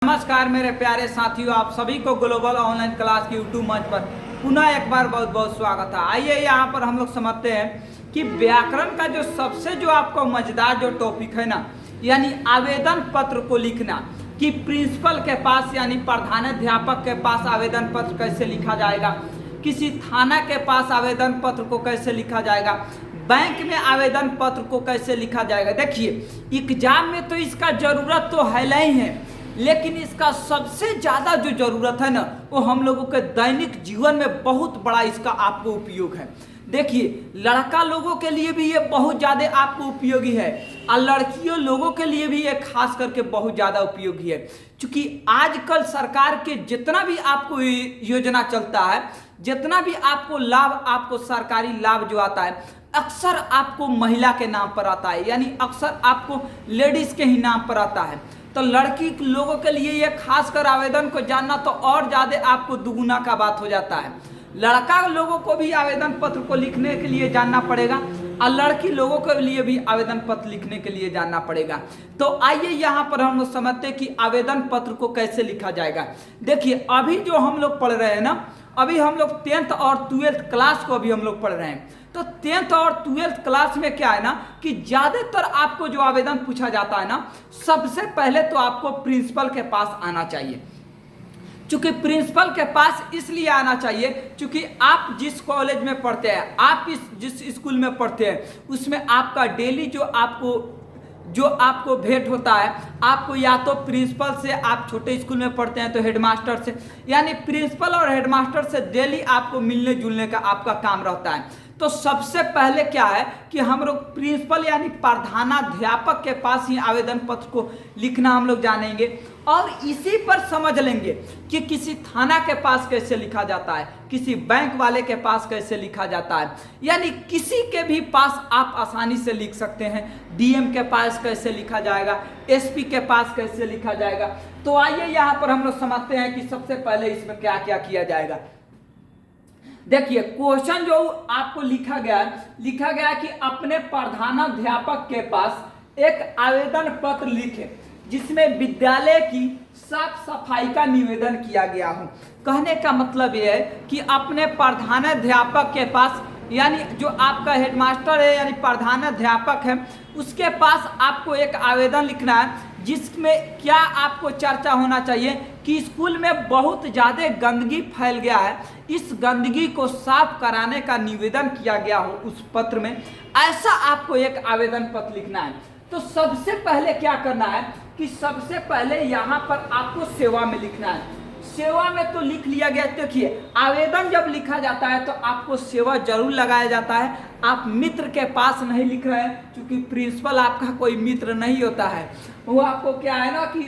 नमस्कार मेरे प्यारे साथियों, आप सभी को ग्लोबल ऑनलाइन क्लास की यूट्यूब मंच पर पुनः एक बार बहुत बहुत स्वागत है। आइए यहाँ पर हम लोग समझते हैं कि व्याकरण का जो सबसे आपको मजेदार जो टॉपिक है ना, यानी आवेदन पत्र को लिखना, कि प्रिंसिपल के पास यानी प्रधानाध्यापक के पास आवेदन पत्र कैसे लिखा जाएगा, किसी थाना के पास आवेदन पत्र को कैसे लिखा जाएगा, बैंक में आवेदन पत्र को कैसे लिखा जाएगा। देखिए एग्जाम में तो इसका जरूरत तो है ही है, लेकिन इसका सबसे ज़्यादा जो ज़रूरत है ना, वो हम लोगों के दैनिक जीवन में बहुत बड़ा इसका आपको उपयोग है। देखिए लड़का लोगों के लिए भी ये बहुत ज़्यादा आपको उपयोगी है और लड़कियों लोगों के लिए भी ये खास करके बहुत ज़्यादा उपयोगी है, क्योंकि आजकल सरकार के जितना भी आपको योजना चलता है, जितना भी आपको लाभ, आपको सरकारी लाभ जो आता है, अक्सर आपको महिला के नाम पर आता है, यानी अक्सर आपको लेडीज़ के ही नाम पर आता है। तो लड़की लोगों के लिए ये खासकर आवेदन को जानना तो और ज़्यादा आपको दुगुना का बात हो जाता है। लड़का लोगों को भी आवेदन पत्र को लिखने के लिए जानना पड़ेगा और लड़की लोगों के लिए भी आवेदन पत्र लिखने के लिए जानना पड़ेगा। तो आइए यहाँ पर हम लोग समझते हैं कि आवेदन पत्र को कैसे लिखा जाएगा। देखिए अभी जो हम लोग पढ़ रहे हैं ना, अभी हम लोग 10th और 12th क्लास को अभी हम लोग पढ़ रहे हैं। तो 10th और 12th क्लास में क्या है ना, कि ज़्यादातर आपको जो आवेदन पूछा जाता है ना, सबसे पहले तो आपको प्रिंसिपल के पास आना चाहिए। क्योंकि प्रिंसिपल के पास इसलिए आना चाहिए क्योंकि आप जिस कॉलेज में पढ़ते हैं, आप जिस स्कूल में पढ़ते हैं, उसमें आपका डेली जो आपको भेंट होता है, आपको या तो प्रिंसिपल से, आप छोटे स्कूल में पढ़ते हैं तो हेडमास्टर से, यानी प्रिंसिपल और हेडमास्टर से डेली आपको मिलने जुलने का आपका काम रहता है। तो सबसे पहले क्या है कि हम लोग प्रिंसिपल यानी प्रधानाध्यापक के पास ही आवेदन पत्र को लिखना हम लोग जानेंगे और इसी पर समझ लेंगे कि किसी थाना के पास कैसे लिखा जाता है, किसी बैंक वाले के पास कैसे लिखा जाता है, यानी किसी के भी पास आप आसानी से लिख सकते हैं। डीएम के पास कैसे लिखा जाएगा, एसपी के पास कैसे लिखा जाएगा। तो आइए यहाँ पर हम लोग समझते हैं कि सबसे पहले इसमें क्या क्या किया जाएगा। देखिए क्वेश्चन जो आपको लिखा गया कि अपने प्रधानाध्यापक के पास एक आवेदन पत्र लिखें जिसमें विद्यालय की साफ सफाई का निवेदन किया गया हो। कहने का मतलब यह है कि अपने प्रधानाध्यापक के पास, यानी जो आपका हेडमास्टर है यानी प्रधानाध्यापक है, उसके पास आपको एक आवेदन लिखना है जिसमें क्या आपको चर्चा होना चाहिए कि स्कूल में बहुत ज़्यादा गंदगी फैल गया है, इस गंदगी को साफ कराने का निवेदन किया गया हो उस पत्र में, ऐसा आपको एक आवेदन पत्र लिखना है। तो सबसे पहले क्या करना है कि सबसे पहले यहाँ पर आपको सेवा में लिखना है। सेवा में तो लिख लिया गया। देखिए आवेदन जब लिखा जाता है तो आपको सेवा जरूर लगाया जाता है। आप मित्र के पास नहीं लिख रहे हैं, क्योंकि प्रिंसिपल आपका कोई मित्र नहीं होता है। वो आपको क्या है ना कि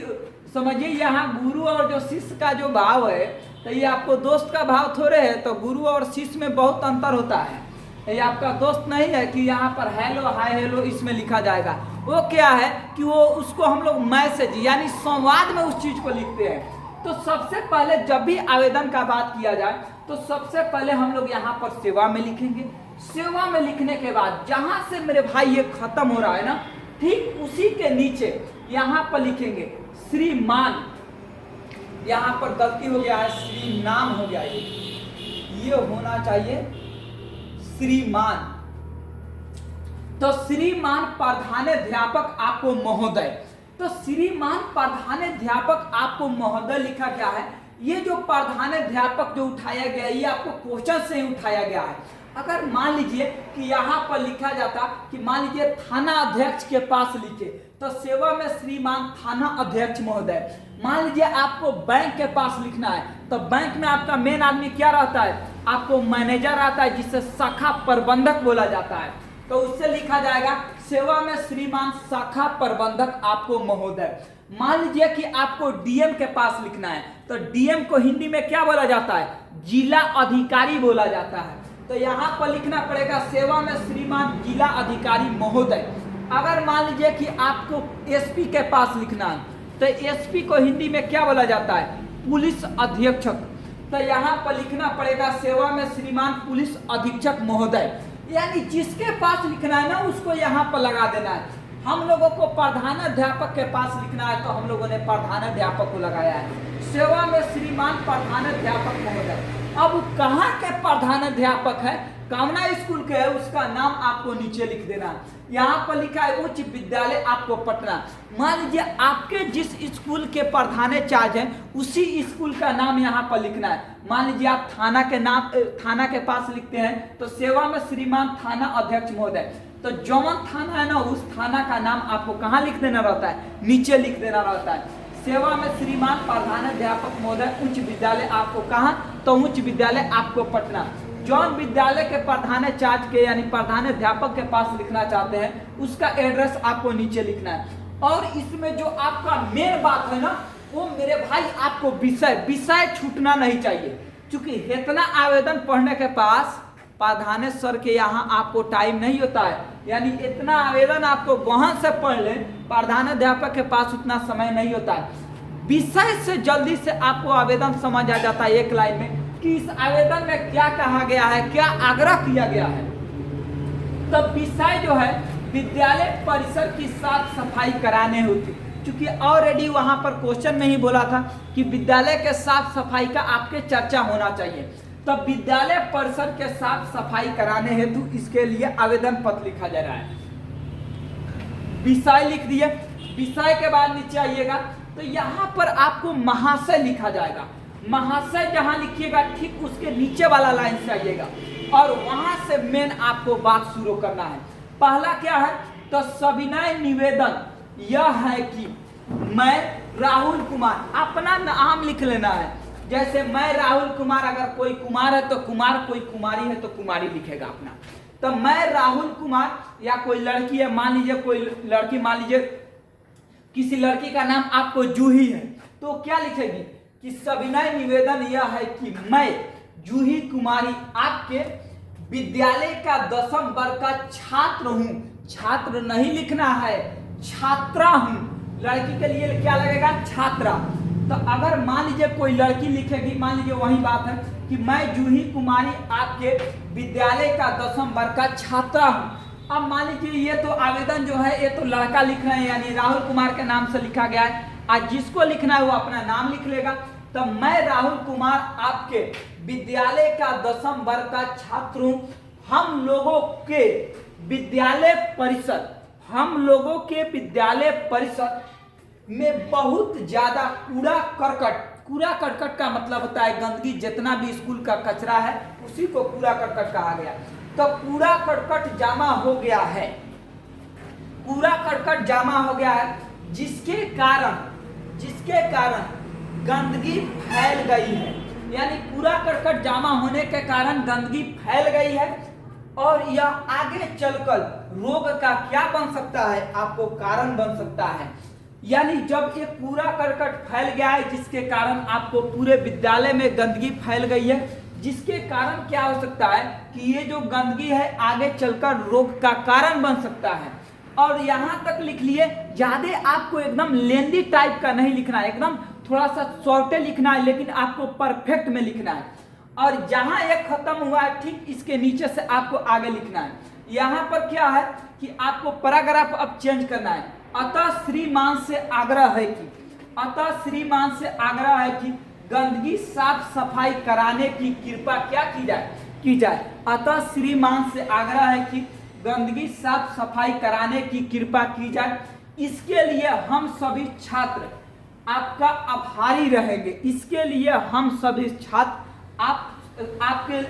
समझिए यहाँ गुरु और जो शिष्य का जो भाव है, तो ये आपको दोस्त का भाव थोड़े है। तो गुरु और शिष्य में बहुत अंतर होता है। ये आपका दोस्त नहीं है कि यहाँ पर हेलो हाय हेलो इसमें लिखा जाएगा। वो क्या है कि वो उसको हम लोग मैसेज यानी संवाद में उस चीज को लिखते हैं। तो सबसे पहले जब भी आवेदन का बात किया जाए तो सबसे पहले हम लोग यहाँ पर सेवा में लिखेंगे। सेवा में लिखने के बाद जहां से मेरे भाई ये खत्म हो रहा है ना, ठीक उसी के नीचे यहाँ पर लिखेंगे श्रीमान। यहाँ पर गलती हो गया है, श्री नाम हो गया, ये होना चाहिए श्रीमान। तो श्रीमान प्रधानाध्यापक आपको महोदय, तो श्रीमान प्रधानाध्यापक आपको महोदय लिखा गया है। ये जो प्रधानाध्यापक जो उठाया गया है, ये आपको क्वेश्चन से ही उठाया गया है। अगर मान लीजिए कि यहाँ पर लिखा जाता कि मान लीजिए थाना अध्यक्ष के पास लिखे, तो सेवा में श्रीमान थाना अध्यक्ष महोदय। मान लीजिए आपको बैंक के पास लिखना है, तो बैंक में आपका मेन आदमी क्या रहता है, आपको मैनेजर आता है, जिसे शाखा प्रबंधक बोला जाता है। तो उससे लिखा जाएगा सेवा में श्रीमान शाखा प्रबंधक आपको महोदय। मान लीजिए कि आपको डीएम के पास लिखना है, तो डीएम को हिंदी में क्या बोला जाता है, जिला अधिकारी बोला जाता है। तो यहाँ पर लिखना पड़ेगा सेवा में श्रीमान जिला अधिकारी महोदय। अगर मान लीजिए कि आपको एसपी के पास लिखना है, तो एसपी को हिंदी में क्या बोला जाता है, पुलिस अधीक्षक। तो यहाँ पर लिखना पड़ेगा सेवा में श्रीमान पुलिस अधीक्षक महोदय। यानी जिसके पास लिखना है ना, उसको यहाँ पर लगा देना है। हम लोगों को प्रधानाध्यापक के पास लिखना है, तो हम लोगों ने प्रधानाध्यापक को लगाया है। सेवा में श्रीमान प्रधानाध्यापक महोदय। अब कहाँ के प्रधानाध्यापक है, कामना स्कूल के है, उसका नाम आपको नीचे लिख देना है। यहाँ पर लिखा है उच्च विद्यालय आपको पटना। मान लीजिए आपके जिस स्कूल के प्रधानाचार्य हैं उसी स्कूल का नाम यहाँ पर लिखना है। मान लीजिए आप थाना के पास लिखते हैं तो सेवा में श्रीमान थाना अध्यक्ष महोदय, तो जौन थाना है ना उस थाना का नाम आपको कहाँ लिख देना रहता है, नीचे लिख देना रहता है। सेवा में श्रीमान प्रधानाध्यापक महोदय उच्च विद्यालय आपको कहाँ, तो उच्च विद्यालय आपको पटना। जौन विद्यालय के प्रधानाचार्य के यानी प्रधानाध्यापक के पास लिखना चाहते हैं उसका एड्रेस आपको नीचे लिखना है। और इसमें जो आपका मेन बात है ना वो मेरे भाई आपको विषय छूटना नहीं चाहिए, क्योंकि इतना आवेदन पढ़ने के पास प्रधानेश्वर सर के यहाँ आपको टाइम नहीं होता है, यानी इतना आवेदन आपको वहां से पढ़ ले, प्रधानाध्यापक के पास उतना समय नहीं होता है। विषय से जल्दी से आपको आवेदन समझ आ जाता है एक लाइन में कि इस आवेदन में क्या कहा गया है, क्या आग्रह किया गया है। तब विषय जो है विद्यालय परिसर की साफ सफाई कराने होती, क्योंकि ऑलरेडी वहां पर क्वेश्चन में ही बोला था कि विद्यालय के साफ सफाई का आपके चर्चा होना चाहिए। तब विद्यालय परिसर के साफ सफाई कराने हेतु इसके लिए आवेदन पत्र लिखा जा रहा है। विषय लिख दिए, विषय के बाद नीचे आइएगा तो यहाँ पर आपको महाशय लिखा जाएगा। महाशय जहां लिखिएगा ठीक उसके नीचे वाला लाइन से आइएगा और वहां से मेन आपको बात शुरू करना है। पहला क्या है, तो सविनय निवेदन यह है कि मैं राहुल कुमार, अपना नाम लिख लेना है। जैसे मैं राहुल कुमार, अगर कोई कुमार है तो कुमार, कोई कुमारी है तो कुमारी लिखेगा अपना। तो मैं राहुल कुमार, या कोई लड़की है, मान लीजिए कोई लड़की, मान लीजिए किसी लड़की का नाम आपको जूही है, तो क्या लिखेगी कि सविनय निवेदन यह है कि मैं जूही कुमारी आपके विद्यालय का 10वीं वर्ग का छात्र हूं। छात्र नहीं लिखना है, छात्रा हूं। लड़की के लिए क्या लगेगा, छात्रा। तो अगर मान लीजिए कोई लड़की लिखेगी, मान लीजिए वही बात है कि मैं जूही कुमारी आपके विद्यालय का 10वीं वर्ग का छात्रा हूं। अब मान लीजिए ये तो आवेदन जो है ये तो लड़का लिख रहे हैं, यानी राहुल कुमार के नाम से लिखा गया है। आज जिसको लिखना है वो अपना नाम लिख लेगा। तो मैं राहुल कुमार आपके विद्यालय का 10वीं वर्ग का छात्र हूं। हम लोगों के विद्यालय परिसर में बहुत ज्यादा कूड़ा करकट का मतलब होता है गंदगी, जितना भी स्कूल का कचरा है उसी को कूड़ा करकट कहा गया। तो कूड़ा करकट जमा हो गया है, जिसके कारण गंदगी फैल गई है, यानी कूड़ा करकट जमा होने के कारण गंदगी फैल गई है। और यह आगे चलकर रोग का क्या बन सकता है, आपको कारण बन सकता है। यानी जब ये कूड़ा करकट फैल गया है जिसके कारण आपको पूरे विद्यालय में गंदगी फैल गई है, जिसके कारण क्या हो सकता है कि ये जो गंदगी है आगे चलकर रोग का कारण बन सकता है। और यहाँ तक लिख लिए, ज्यादा आपको एकदम लेंदी टाइप का नहीं लिखना है, एकदम थोड़ा सा शॉर्टे लिखना है, लेकिन आपको परफेक्ट में लिखना है। और जहां एक खत्म हुआ है ठीक इसके नीचे से आपको आगे लिखना है। यहाँ पर क्या है कि आपको पैराग्राफ अब चेंज करना है। अतः श्रीमान से आग्रह है कि गंदगी साफ सफाई कराने की कृपा क्या की जाए। अतः श्रीमान से आग्रह है कि गंदगी साफ सफाई कराने की कृपा की जाए। इसके लिए हम सभी छात्र आपका आभारी रहेंगे। इसके लिए हम सभी छात्र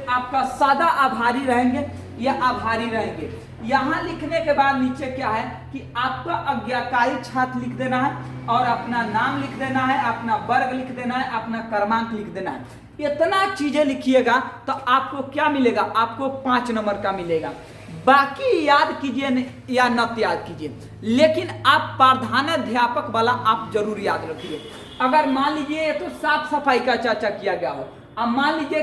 आपका सादा आभारी रहेंगे या आभारी रहेंगे। यहाँ लिखने के बाद नीचे क्या है कि आपका आज्ञाकारी छात्र लिख देना है और अपना नाम लिख देना है, अपना वर्ग लिख देना है, अपना क्रमांक लिख देना है। इतना चीजें लिखिएगा तो आपको क्या मिलेगा, आपको 5 नंबर का मिलेगा। बाकी याद कीजिए या न याद कीजिए, लेकिन आप प्रधानाध्यापक वाला आप जरूर याद रखिए। अगर मान लीजिए ये तो साफ सफाई का चर्चा किया गया हो, अब मान लीजिए